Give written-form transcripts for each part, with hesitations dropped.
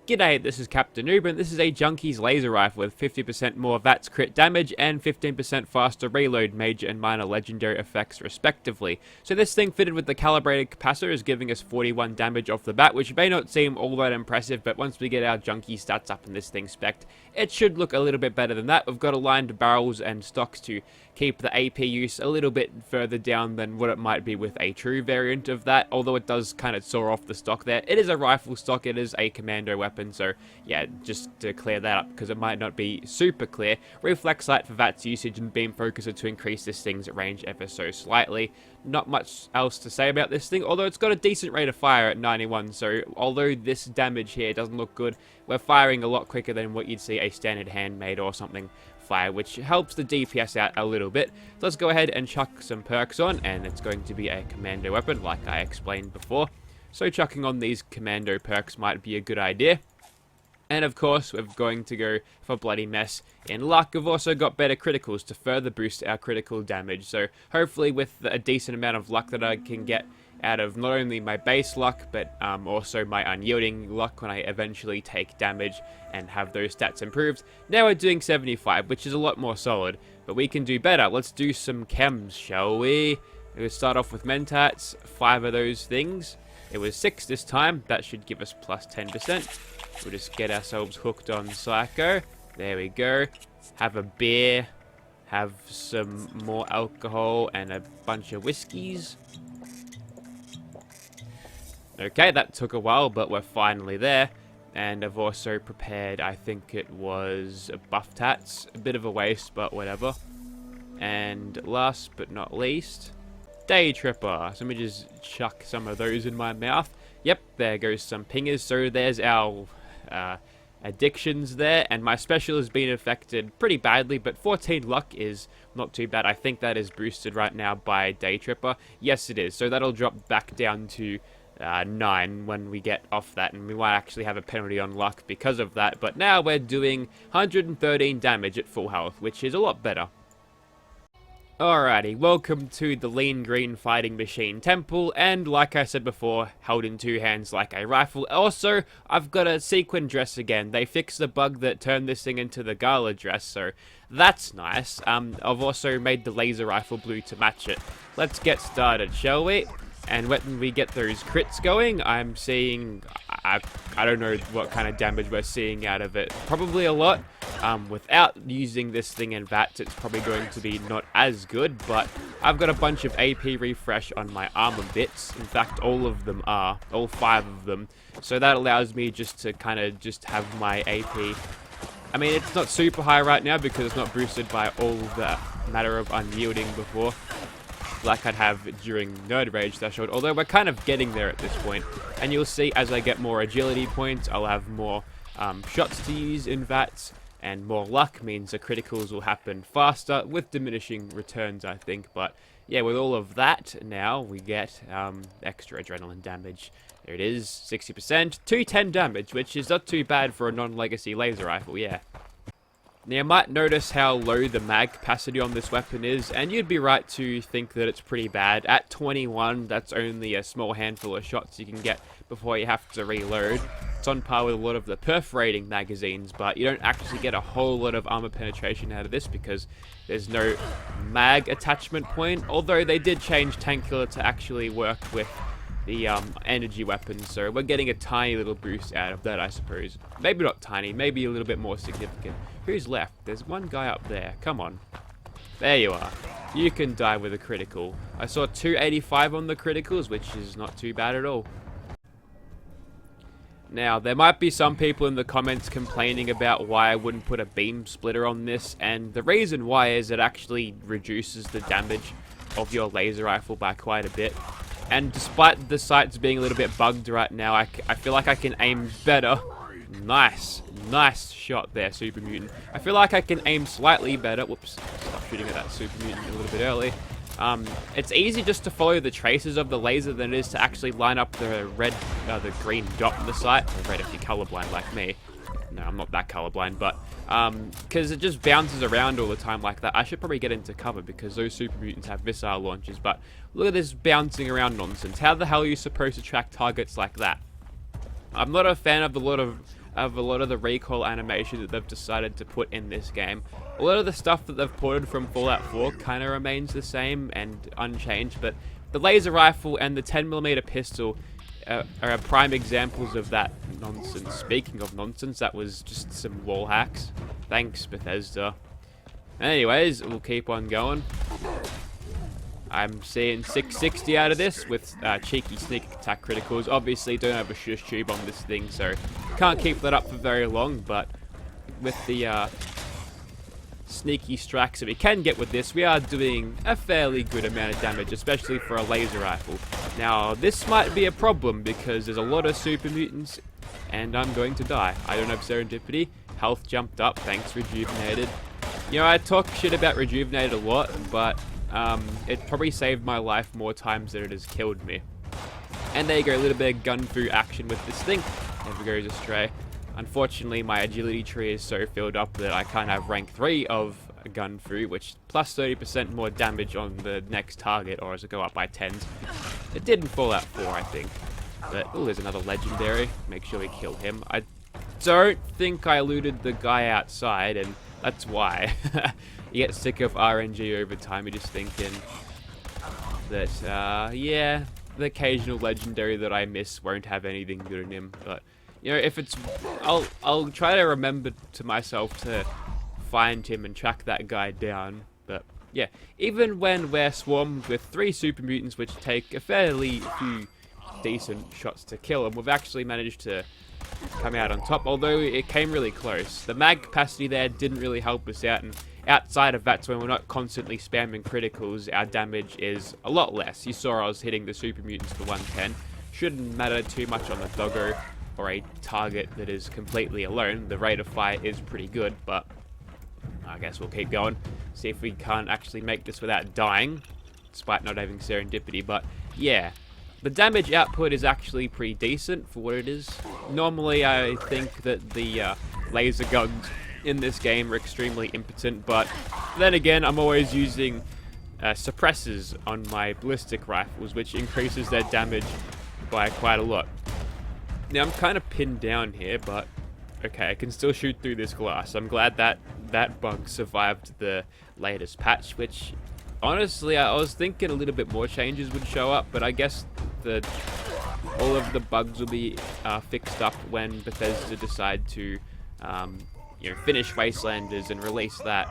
G'day, this is Captainoob, and this is a Junkie's laser rifle with 50% more VATS crit damage and 15% faster reload, major and minor legendary effects respectively. So this thing fitted with the calibrated capacitor is giving us 41 damage off the bat, which may not seem all that impressive, but once we get our Junkie stats up in this thing spec'd, it should look a little bit better than that. We've got aligned barrels and stocks to keep the AP use a little bit further down than what it might be with a true variant of that, although it does kind of soar off the stock there. It is a rifle stock, it is a commando weapon, so yeah, just to clear that up because it might not be super clear. Reflex sight for VATS usage and beam focuser to increase this thing's range ever so slightly. Not much else to say about this thing, although it's got a decent rate of fire at 91, so although this damage here doesn't look good, we're firing a lot quicker than what you'd see a standard handmade or something fire, which helps the DPS out a little bit. So let's go ahead and chuck some perks on, and it's going to be a commando weapon like I explained before. So chucking on these commando perks might be a good idea. And of course, we're going to go for bloody mess in luck. We've also got better criticals to further boost our critical damage. So hopefully with a decent amount of luck that I can get out of not only my base luck, but also my unyielding luck when I eventually take damage and have those stats improved. Now we're doing 75, which is a lot more solid, but we can do better. Let's do some chems, shall we? We'll start off with mentats, 5 of those things. It was 6 this time. That should give us plus 10%. We'll just get ourselves hooked on Psycho. There we go. Have a beer. Have some more alcohol and a bunch of whiskeys. Okay, that took a while, but we're finally there. And I've also prepared, I think it was buff tats. A bit of a waste, but whatever. And last but not least, Day Tripper. So let me just chuck some of those in my mouth. Yep, there goes some pingers. So there's our addictions there, and my special has been affected pretty badly, but 14 luck is not too bad. I think that is boosted right now by Day Tripper. Yes, it is. So that'll drop back down to 9 when we get off that, and we might actually have a penalty on luck because of that, but now we're doing 113 damage at full health, which is a lot better. Alrighty, welcome to the Lean Green Fighting Machine Temple, and like I said before, held in 2 hands like a rifle. Also, I've got a sequin dress again. They fixed the bug that turned this thing into the gala dress, so that's nice. I've also made the laser rifle blue to match it. Let's get started, shall we? And when we get those crits going, I'm seeing, I don't know what kind of damage we're seeing out of it. Probably a lot. Without using this thing in VATS, it's probably going to be not as good, but I've got a bunch of AP refresh on my armor bits. In fact, all of them are, all 5 of them. So that allows me just to kind of just have my AP. I mean, it's not super high right now because it's not boosted by all the matter of unyielding before, like I'd have during Nerd Rage threshold, although we're kind of getting there at this point. And you'll see as I get more agility points, I'll have more shots to use in VATS, and more luck means the criticals will happen faster with diminishing returns, I think. But yeah, with all of that, now we get extra adrenaline damage. There it is, 60%, 210 damage, which is not too bad for a non-legacy laser rifle, yeah. Now, you might notice how low the mag capacity on this weapon is, and you'd be right to think that it's pretty bad. At 21, that's only a small handful of shots you can get before you have to reload. It's on par with a lot of the perforating magazines, but you don't actually get a whole lot of armor penetration out of this because there's no mag attachment point, although they did change Tank Killer to actually work with the energy weapons, so we're getting a tiny little boost out of that, I suppose. Maybe not tiny, maybe a little bit more significant. Who's left? There's one guy up there. Come on. There you are. You can die with a critical. I saw 285 on the criticals, which is not too bad at all. Now, there might be some people in the comments complaining about why I wouldn't put a beam splitter on this, and the reason why is it actually reduces the damage of your laser rifle by quite a bit. And despite the sights being a little bit bugged right now, I feel like I can aim better. Nice shot there, Super Mutant. I feel like I can aim slightly better. Whoops, stop shooting at that Super Mutant a little bit early. It's easy just to follow the traces of the laser than it is to actually line up the the green dot on the sight. Or red if you're colorblind like me. No, I'm not that colorblind, but because it just bounces around all the time like that. I should probably get into cover because those Super Mutants have missile launchers, but look at this bouncing around nonsense. How the hell are you supposed to track targets like that? I'm not a fan of a lot of of a lot of the recoil animation that they've decided to put in this game. A lot of the stuff that they've ported from Fallout 4 kind of remains the same and unchanged, but the laser rifle and the 10mm pistol are prime examples of that nonsense. Speaking of nonsense, that was just some wall hacks. Thanks, Bethesda. Anyways, we'll keep on going. I'm seeing 660 out of this with cheeky sneak attack criticals. Obviously, don't have a shush tube on this thing, so can't keep that up for very long, but with the sneaky strikes that we can get with this, we are doing a fairly good amount of damage, especially for a laser rifle. Now, this might be a problem because there's a lot of super mutants, and I'm going to die. I don't have serendipity. Health jumped up, thanks Rejuvenated. You know, I talk shit about Rejuvenated a lot, but it probably saved my life more times than it has killed me. And there you go, a little bit of gun fu action with this thing. Never goes astray. Unfortunately, my agility tree is so filled up that I can't have rank 3 of gun fu, which plus 30% more damage on the next target, or as it go up by 10s. It did in Fallout 4, I think. But, oh, there's another legendary. Make sure we kill him. I don't think I looted the guy outside, and that's why. You get sick of RNG over time, you're just thinking that, yeah, the occasional legendary that I miss won't have anything good in him, but you know, if it's, I'll try to remember to myself to find him and track that guy down. But yeah, even when we're swarmed with 3 super mutants, which take a fairly few decent shots to kill them, we've actually managed to come out on top. Although it came really close, the mag capacity there didn't really help us out, and outside of that, so when we're not constantly spamming criticals, our damage is a lot less. You saw I was hitting the super mutants for 110. Shouldn't matter too much on the doggo or a target that is completely alone. The rate of fire is pretty good, but I guess we'll keep going. See if we can't actually make this without dying, despite not having serendipity. But yeah, the damage output is actually pretty decent for what it is. Normally, I think that the laser guns in this game are extremely impotent, but then again, I'm always using suppressors on my ballistic rifles, which increases their damage by quite a lot. Now, I'm kind of pinned down here, but okay, I can still shoot through this glass. I'm glad that that bug survived the latest patch, which, honestly, I was thinking a little bit more changes would show up, but I guess all of the bugs will be fixed up when Bethesda decide to, you know, finish Wastelanders and release that.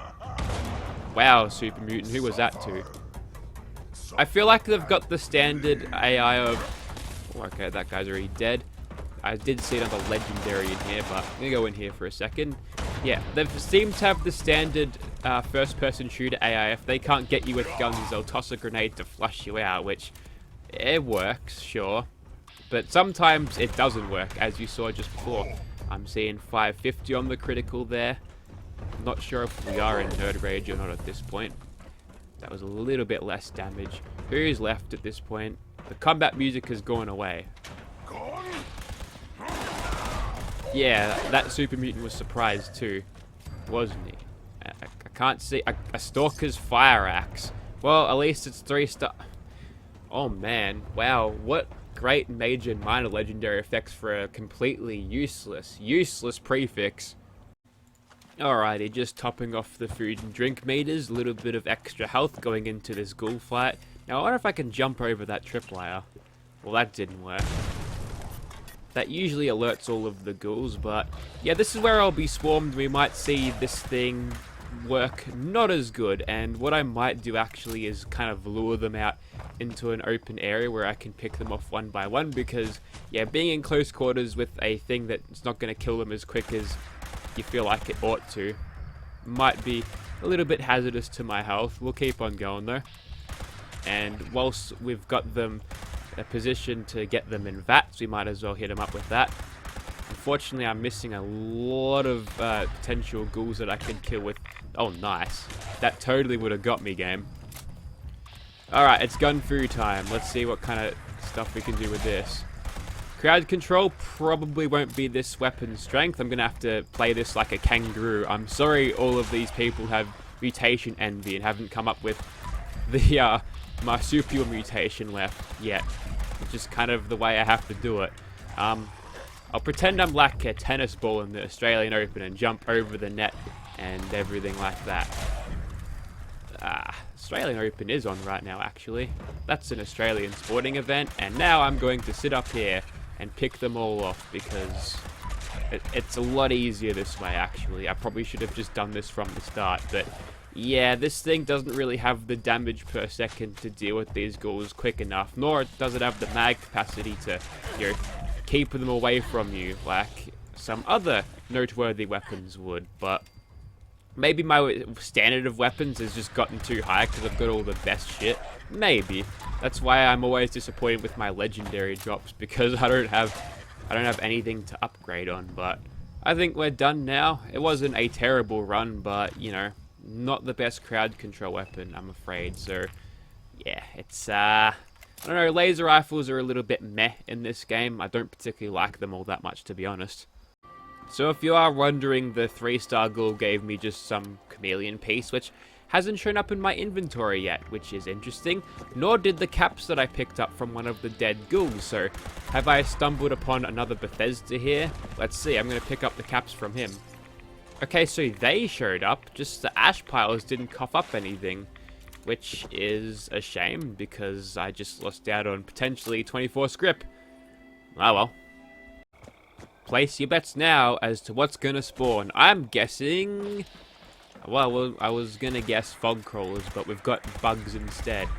Wow, Super Mutant, who was that to? I feel like they've got the standard AI of... Oh, okay, that guy's already dead. I did see another legendary in here, but I'm gonna go in here for a second. Yeah, they seem to have the standard first-person shooter AI. If they can't get you with guns, they'll toss a grenade to flush you out, which it works, sure. But sometimes it doesn't work, as you saw just before. I'm seeing 550 on the critical there. I'm not sure if we are in Nerd Rage or not at this point. That was a little bit less damage. Who's left at this point? The combat music has gone away. Yeah, that super mutant was surprised too, wasn't he? I can't see a Stalker's fire axe. Well, at least it's 3-star. Oh man, wow, what great major and minor legendary effects for a completely useless prefix. Alrighty, just topping off the food and drink meters, a little bit of extra health going into this ghoul fight. Now I wonder if I can jump over that tripwire. Well, that didn't work. That usually alerts all of the ghouls, but yeah, this is where I'll be swarmed. We might see this thing work not as good, and what I might do actually is kind of lure them out into an open area where I can pick them off one by one, because yeah, being in close quarters with a thing that's not going to kill them as quick as you feel like it ought to might be a little bit hazardous to my health. We'll keep on going though, and whilst we've got them a position to get them in vats, we might as well hit them up with that. Unfortunately, I'm missing a lot of potential ghouls that I could kill with... Oh, nice. That totally would have got me, game. Alright, it's gun fu time. Let's see what kind of stuff we can do with this. Crowd control probably won't be this weapon strength. I'm going to have to play this like a kangaroo. I'm sorry all of these people have mutation envy and haven't come up with the marsupial mutation left yet. It's just kind of the way I have to do it. I'll pretend I'm like a tennis ball in the Australian Open and jump over the net and everything like that. Australian Open is on right now, actually. That's an Australian sporting event, and now I'm going to sit up here and pick them all off because it's a lot easier this way, actually. I probably should have just done this from the start, but yeah, this thing doesn't really have the damage per second to deal with these ghouls quick enough, nor does it have the mag capacity to, you know, keep them away from you like some other noteworthy weapons would. But maybe my standard of weapons has just gotten too high because I've got all the best shit. Maybe. That's why I'm always disappointed with my legendary drops, because I don't have anything to upgrade on. But I think we're done now. It wasn't a terrible run, but you know, not the best crowd control weapon, I'm afraid. So yeah, it's I don't know, laser rifles are a little bit meh in this game. I don't particularly like them all that much, to be honest. So if you are wondering, the 3-star ghoul gave me just some chameleon piece, which hasn't shown up in my inventory yet, which is interesting. Nor did the caps that I picked up from one of the dead ghouls. So have I stumbled upon another Bethesda here? Let's see, I'm going to pick up the caps from him. Okay, so they showed up, just the ash piles didn't cough up anything, which is a shame because I just lost out on potentially 24 scrip. Ah well. Place your bets now as to what's gonna spawn. I'm guessing, well, I was gonna guess fog crawlers, but we've got bugs instead,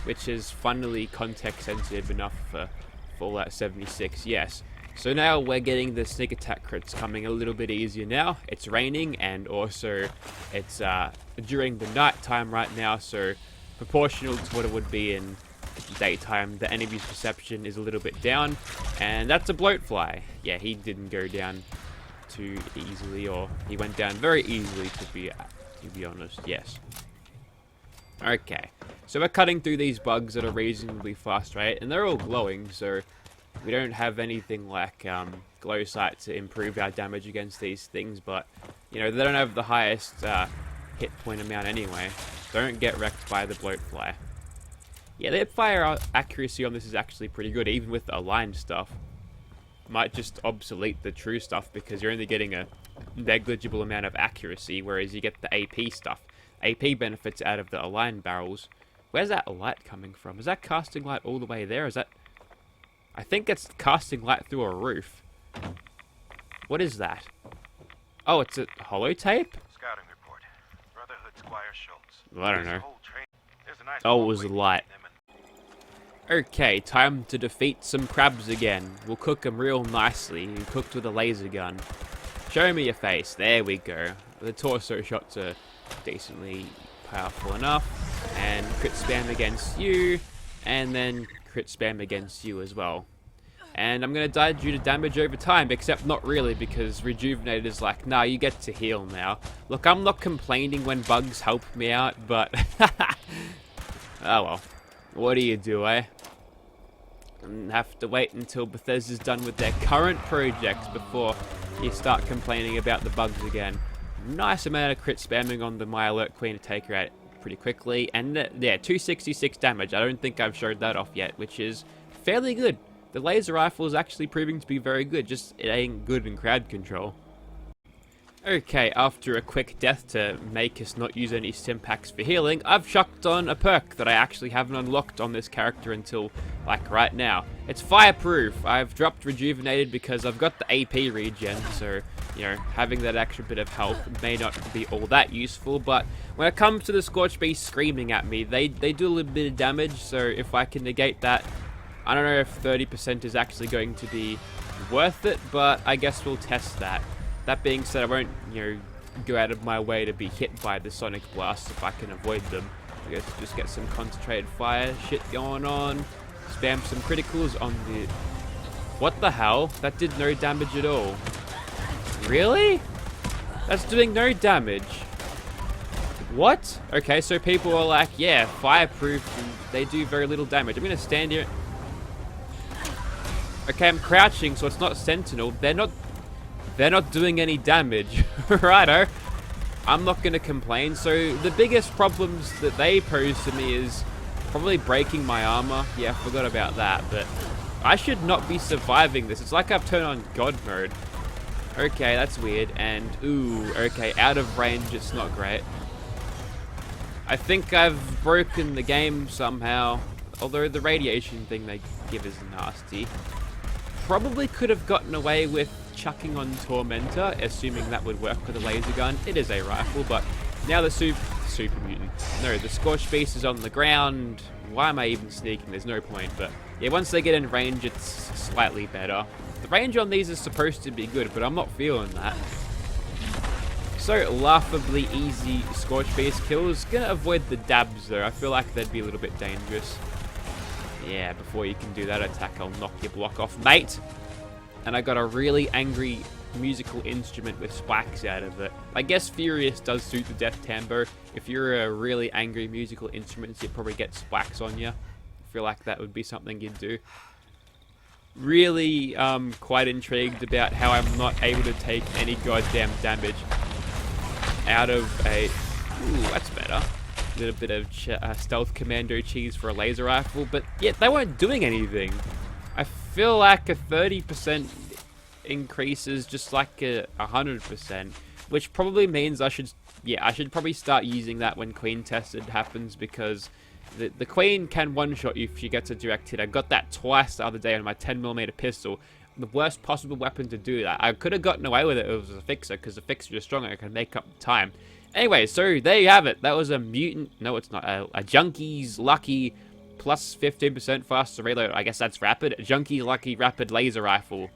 which is funnily context sensitive enough for Fallout 76, yes. So now we're getting the sneak attack crits coming a little bit easier now. It's raining, and also it's during the night time right now, so proportional to what it would be in daytime, the enemy's perception is a little bit down, and that's a bloatfly. Yeah, he didn't go down too easily, or he went down very easily to be honest, yes. Okay, so we're cutting through these bugs that are reasonably fast, right? And they're all glowing, so we don't have anything like glow sight to improve our damage against these things, but you know, they don't have the highest hit point amount anyway. Don't get wrecked by the bloatfly. Yeah, the fire accuracy on this is actually pretty good, even with the aligned stuff. Might just obsolete the true stuff because you're only getting a negligible amount of accuracy, whereas you get the AP stuff. AP benefits out of the aligned barrels. Where's that light coming from? Is that casting light all the way there? Is that... I think it's casting light through a roof. What is that? Oh, it's a holotape? Scouting report. Brotherhood Squire Schultz. Well, I don't know. Oh, it was a light. Okay, time to defeat some crabs again. We'll cook them real nicely, cooked with a laser gun. Show me your face. There we go. The torso shots are decently powerful enough. And crit spam against you, and then crit spam against you as well. And I'm going to die due to damage over time, except not really, because Rejuvenate is like, nah, you get to heal now. Look, I'm not complaining when bugs help me out, but... oh well. What do you do, eh? And have to wait until Bethesda's done with their current projects before you start complaining about the bugs again. Nice amount of crit spamming on the My Alert Queen to take her out pretty quickly. And yeah, 266 damage. I don't think I've showed that off yet, which is fairly good. The laser rifle is actually proving to be very good, just it ain't good in crowd control. Okay, after a quick death to make us not use any Stimpaks for healing, I've chucked on a perk that I actually haven't unlocked on this character until, like, right now. It's fireproof. I've dropped Rejuvenated because I've got the AP regen, so, you know, having that extra bit of health may not be all that useful, but when it comes to the Scorch Beast screaming at me, they do a little bit of damage, so if I can negate that, I don't know if 30% is actually going to be worth it, but I guess we'll test that. That being said, I won't, you know, go out of my way to be hit by the Sonic Blast if I can avoid them. I guess just get some concentrated fire shit going on. Spam some criticals on the... What the hell? That did no damage at all. Really? That's doing no damage. What? Okay, so people are like, yeah, fireproof, and they do very little damage. I'm gonna stand here. Okay, I'm crouching, so it's not Sentinel. They're not doing any damage. Righto. I'm not going to complain. So the biggest problems that they pose to me is probably breaking my armor. Yeah, I forgot about that. But I should not be surviving this. It's like I've turned on God mode. Okay, that's weird. And, ooh, okay, out of range, it's not great. I think I've broken the game somehow. Although the radiation thing they give is nasty. Probably could have gotten away with chucking on Tormentor, assuming that would work with a laser gun. It is a rifle, but now the super mutant. No, the Scorched Beast is on the ground. Why am I even sneaking? There's no point, but yeah, once they get in range, it's slightly better. The range on these is supposed to be good, but I'm not feeling that. So, laughably easy Scorched Beast kills. Gonna avoid the dabs, though. I feel like they'd be a little bit dangerous. Yeah, before you can do that attack, I'll knock your block off, mate. And I got a really angry musical instrument with spikes out of it. I guess Furious does suit the Death Tambo. If you're a really angry musical instrument, you'd probably get spikes on you. I feel like that would be something you'd do. Really quite intrigued about how I'm not able to take any goddamn damage out of a... Ooh, that's better. A little bit of stealth commando cheese for a laser rifle, but yet they weren't doing anything. I feel like a 30% increase is just like a 100%, which probably means I should probably start using that when Queen Tested happens, because the Queen can one-shot you if she gets a direct hit. I got that twice the other day on my 10mm pistol. The worst possible weapon to do that. I could have gotten away with it if it was a fixer, because the fixer is stronger. I can make up time. Anyway, so there you have it. That was a mutant... No, it's not. A Junkie's Lucky plus 15% faster reload. I guess that's rapid. A Junkie Lucky Rapid Laser Rifle.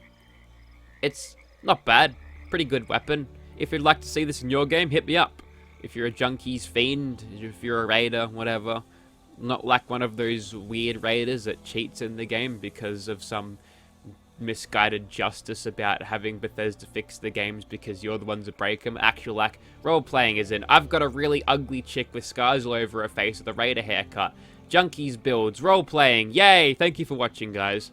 It's not bad. Pretty good weapon. If you'd like to see this in your game, hit me up. If you're a Junkie's Fiend, if you're a Raider, whatever. Not like one of those weird Raiders that cheats in the game because of some misguided justice about having Bethesda fix the games because you're the ones that break them. Actual, like, role-playing is in, I've got a really ugly chick with scars all over her face with a Raider haircut. Junkies builds, role-playing, yay! Thank you for watching, guys.